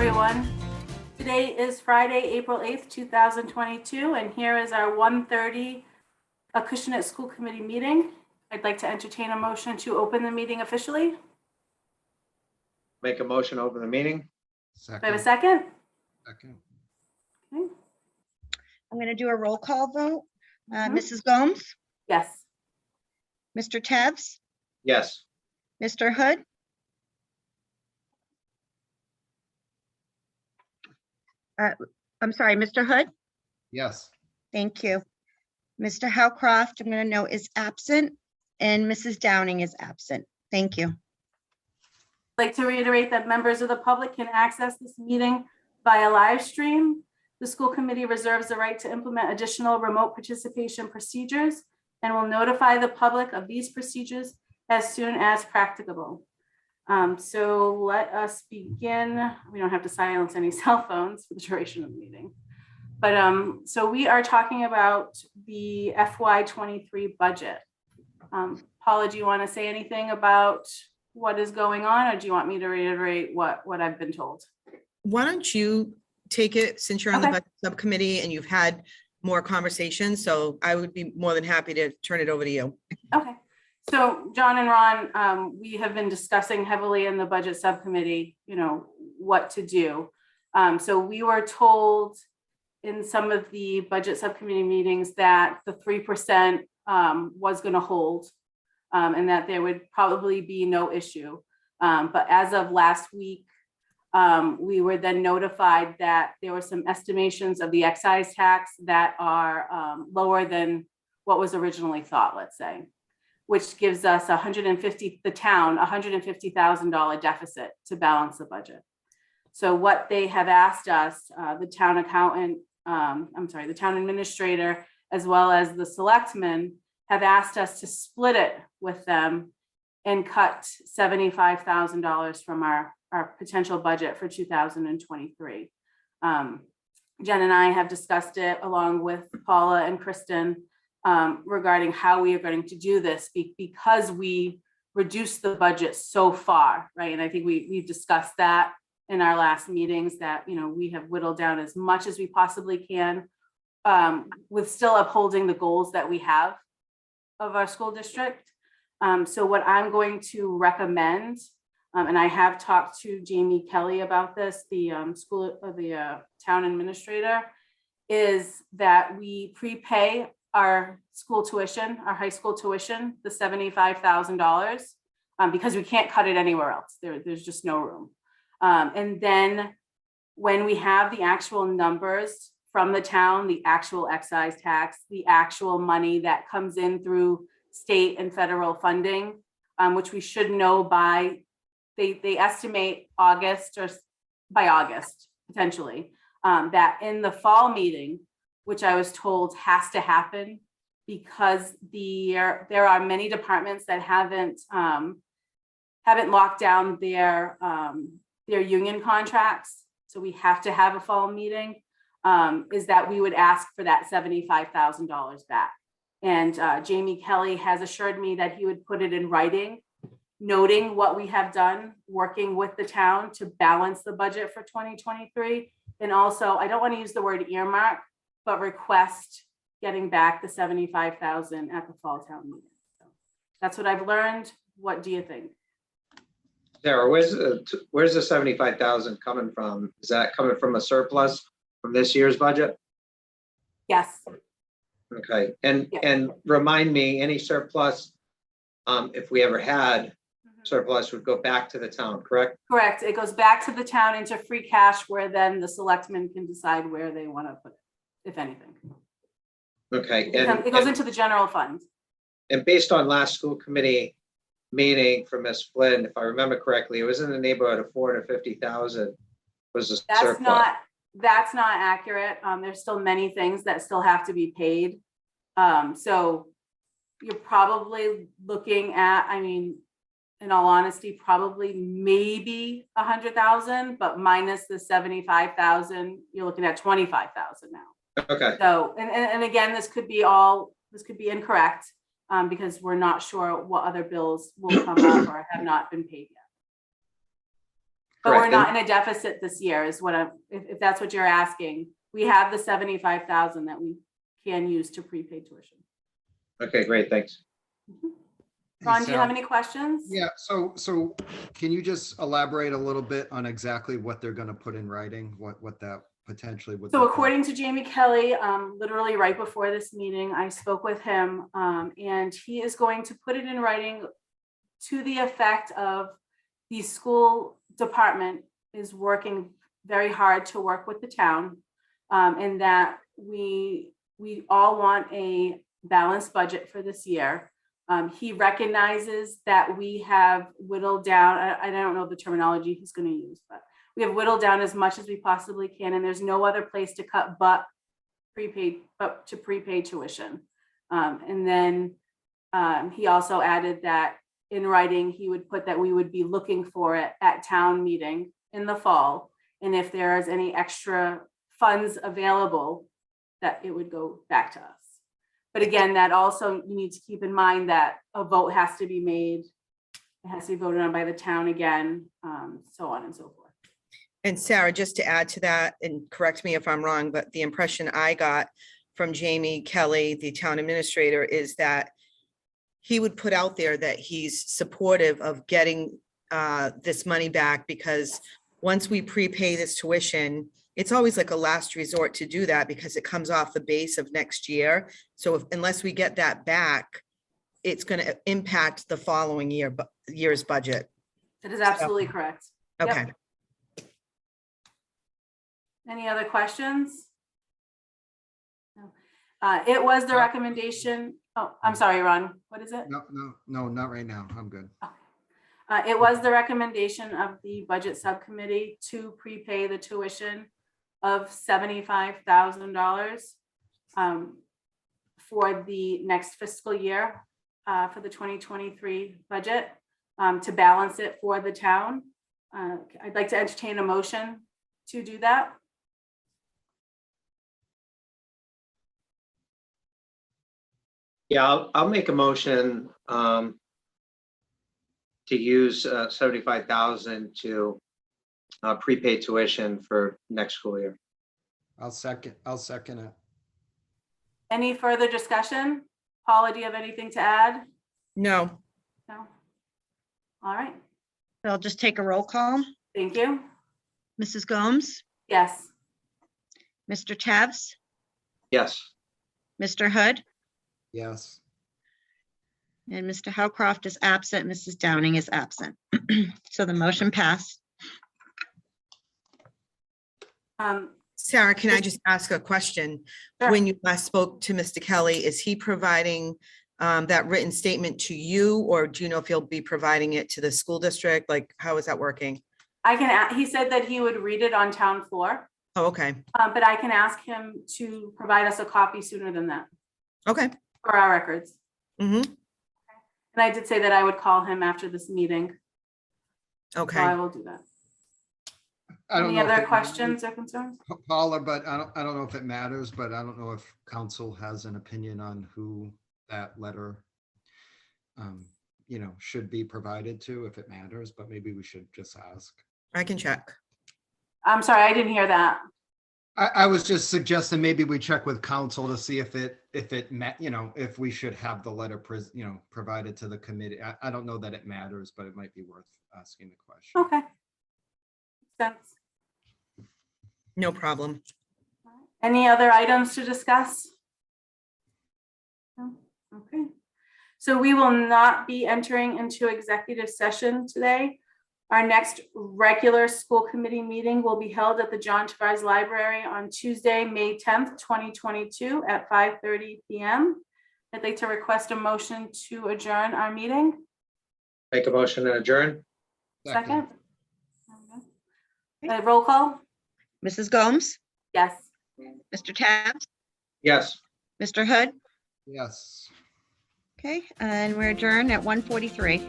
everyone. Today is Friday, April 8th, 2022, and here is our 1:30 Acushnet School Committee meeting. I'd like to entertain a motion to open the meeting officially. Make a motion, open the meeting. Do I have a second? Second. Okay. I'm going to do a roll call vote. Mhm. Mrs. Gomes, Yes. Mr. Tevz, Yes. Mr. Hood, I'm sorry, Mr. Hood. Yes. Thank you. Mr. Howcroft, I'm going to note is absent, and Mrs. Downing is absent. Thank you. I'd like to reiterate that members of the public can access this meeting via live stream. The school committee reserves the right to implement additional remote participation procedures and will notify the public of these procedures as soon as practicable. So let us begin. We don't have to silence any cell phones for the duration of the meeting. But so we are talking about the FY23 budget. Paula, do you want to say anything about what is going on, or do you want me to reiterate what I've been told? Why don't you take it, since you're on the Okay. budget subcommittee and you've had more conversations, so I would be more than happy to turn it over to you. Okay, so John and Ron, we have been discussing heavily in the budget subcommittee, what to do. So we were told in some of the budget subcommittee meetings that the 3% was going to hold, and that there would probably be no issue. But as of last week, we were then notified that there were some estimations of the excise tax that are lower than what was originally thought, let's say, which gives us the town $150,000 deficit to balance the budget. So what they have asked us, the town accountant, the town administrator, as well as the selectmen, have asked us to split it with them and cut $75,000 from our potential budget for 2023. Jen and I have discussed it along with Paula and Kristen regarding how we are going to do this because we reduced the budget so far, right? And I think we've discussed that in our last meetings, that we have whittled down as much as we possibly can with still upholding the goals that we have of our school district. So what I'm going to recommend, and I have talked to Jamie Kelly about this, the town administrator, is that we prepay our school tuition, our high school tuition, the $75,000, because we can't cut it anywhere else. There's just no room. And then when we have the actual numbers from the town, the actual excise tax, the actual money that comes in through state and federal funding, which we should know by, they estimate August or by August, potentially, that in the fall meeting, which I was told has to happen because there are many departments that haven't locked down their union contracts. So we have to have a fall meeting, is that we would ask for that $75,000 back. And Jamie Kelly has assured me that he would put it in writing, noting what we have done, working with the town to balance the budget for 2023. And also, I don't want to use the word earmark, but request getting back the $75,000 at the fall town meeting. So that's what I've learned. What do you think? Sarah, where's the 75,000 coming from? Is that coming from a surplus from this year's budget? Yes. Okay, and Yeah. remind me, any surplus, if we ever had surplus, would go back to the town, correct? Correct. It goes back to the town into free cash, where then the selectmen can decide where they want to put it, if anything. Okay, It goes into the general fund. and based on last school committee meeting from Ms. Flynn, if I remember correctly, it was in the neighborhood of 450,000 was the surplus. That's not accurate. There's still many things that still have to be paid. So you're probably looking at, in all honesty, probably maybe 100,000, but minus the 75,000, you're looking at 25,000 now. Okay, So, and again, this could be incorrect because we're not sure what other bills will come up or have not been paid yet. But we're Correct. not in a deficit this year is what if that's what you're asking. We have the 75,000 that we can use to prepay tuition. Okay, great, thanks. Hey, Ron, do you have Sal. any questions? Yeah, so can you just elaborate a little bit on exactly what they're gonna put in writing, what that potentially would So look like? according to Jamie Kelly, literally right before this meeting, I spoke with him, and he is going to put it in writing to the effect of the school department is working very hard to work with the town, and that we all want a balanced budget for this year. He recognizes that we have whittled down, I don't know the terminology he's going to use, but we have whittled down as much as we possibly can, and there's no other place to cut but to prepaid tuition. And then he also added that in writing, he would put that we would be looking for it at town meeting in the fall. And if there is any extra funds available, that it would go back to us. But again, that also, you need to keep in mind that a vote has to be made. It has to be voted on by the town again, so on and so forth. And Sarah, just to add to that, and correct me if I'm wrong, but the impression I got from Jamie Kelly, the town administrator, is that he would put out there that he's supportive of getting this money back, because once we prepay this tuition, it's always like a last resort to do that because it comes off the base of next year. So unless we get that back, it's going to impact the following year's budget. That is absolutely correct. Yep. Okay. Any other questions? No. It was the recommendation. Oh, I'm sorry, Ron. What is it? No, not right now. I'm good. It was the recommendation of the budget subcommittee to prepay the tuition of $75,000 for the next fiscal year for the 2023 budget to balance it for the town. I'd like to entertain a motion to do that. Yeah, I'll make a motion to use 75,000 to prepay tuition for next school year. I'll second it. Any further discussion? Paula, do you have anything to add? No. No? All right, So I'll just take a roll call. thank you. Mrs. Gomes, Yes, Mr. Tevz, Yes, Mr. Hood, Yes. and Mr. Howcroft is absent. Mrs. Downing is absent. So the motion passed. Sarah, can I just ask a question? Sure. When you last spoke to Mr. Kelly, is he providing that written statement to you, or do you know if he'll be providing it to the school district? Like, how is that working? he said that he would read it on town floor, Oh, okay. but I can ask him to provide us a copy sooner than that Okay. for our records. Mm-hmm. And I did say that I would call him after this meeting, so I Okay. will do that. I don't Any know if other it- questions or concerns? Paula, but I don't know if it matters, but I don't know if council has an opinion on who that letter should be provided to, if it matters, but maybe we should just ask. I can check. I'm sorry, I didn't hear that. I was just suggesting maybe we check with council to see if if we should have the letter provided to the committee. I don't know that it matters, but it might be worth asking the question. Okay. Makes sense. No problem. Any other items to discuss? No? Okay. So we will not be entering into executive session today. Our next regular school committee meeting will be held at the John Tavares Library on Tuesday, May 10th, 2022 at 5:30 p.m. I'd like to request a motion to adjourn our meeting. make a motion and adjourn. Second. Roll call? Mrs. Gomes, Yes. Mr. Tevz, Yes. Mr. Hood. Yes. Okay, and we're adjourned at 1:43.